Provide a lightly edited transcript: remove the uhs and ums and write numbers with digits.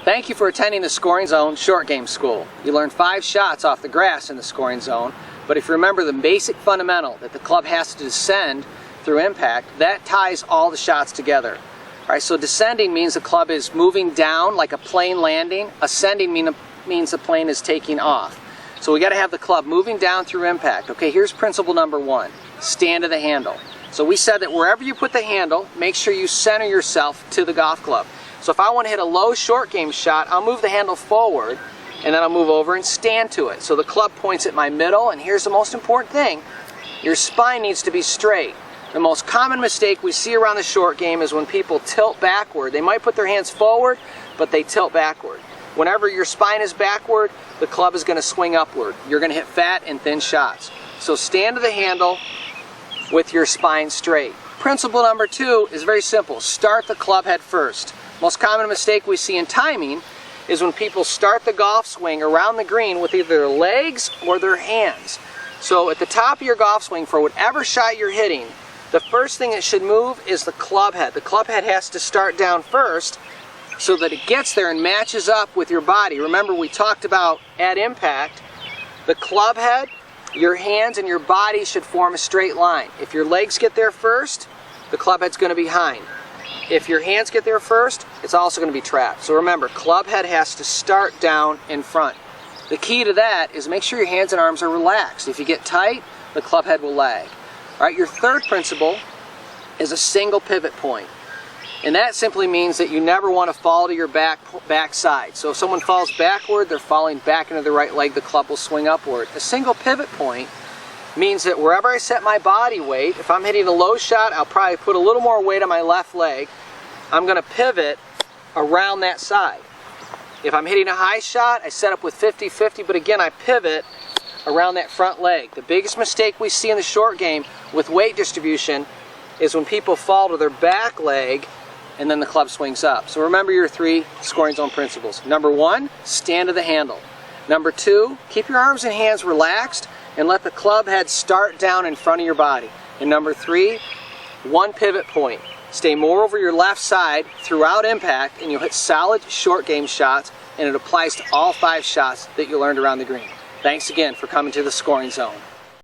Thank you for attending the Scoring Zone Short Game School. You learned 5 shots off the grass in the scoring zone, but if you remember the basic fundamental that the club has to descend through impact, that ties all the shots together. All right, so descending means the club is moving down like a plane landing. Ascending means the plane is taking off. So we got to have the club moving down through impact. Okay, here's principle number 1, stand to the handle. So we said that wherever you put the handle, make sure you center yourself to the golf club. So if I want to hit a low short game shot, I'll move the handle forward and then I'll move over and stand to it. So the club points at my middle, and here's the most important thing, your spine needs to be straight. The most common mistake we see around the short game is when people tilt backward. They might put their hands forward, but they tilt backward. Whenever your spine is backward, the club is going to swing upward. You're going to hit fat and thin shots. So stand to the handle with your spine straight. Principle number 2 is very simple. Start the club head first. Most common mistake we see in timing is when people start the golf swing around the green with either their legs or their hands. So at the top of your golf swing, for whatever shot you're hitting, the first thing that should move is the club head. The club head has to start down first so that it gets there and matches up with your body. Remember, we talked about at impact, the club head, your hands and your body should form a straight line. If your legs get there first, the club head's going to be behind. If your hands get there first, it's also going to be trapped. So remember, club head has to start down in front. The key to that is make sure your hands and arms are relaxed. If you get tight, the club head will lag. All right, your third principle is a single pivot point. And that simply means that you never want to fall to your back side. So if someone falls backward, they're falling back into the right leg, the club will swing upward. A single pivot point means that wherever I set my body weight, if I'm hitting a low shot, I'll probably put a little more weight on my left leg. I'm going to pivot around that side. If I'm hitting a high shot, I set up with 50-50, but again, I pivot around that front leg. The biggest mistake we see in the short game with weight distribution is when people fall to their back leg and then the club swings up. So remember your 3 scoring zone principles. Number 1, stand to the handle. Number 2, keep your arms and hands relaxed and let the club head start down in front of your body. And number 3, 1 pivot point. Stay more over your left side throughout impact and you'll hit solid short game shots, and it applies to all 5 shots that you learned around the green. Thanks again for coming to the Scoring Zone.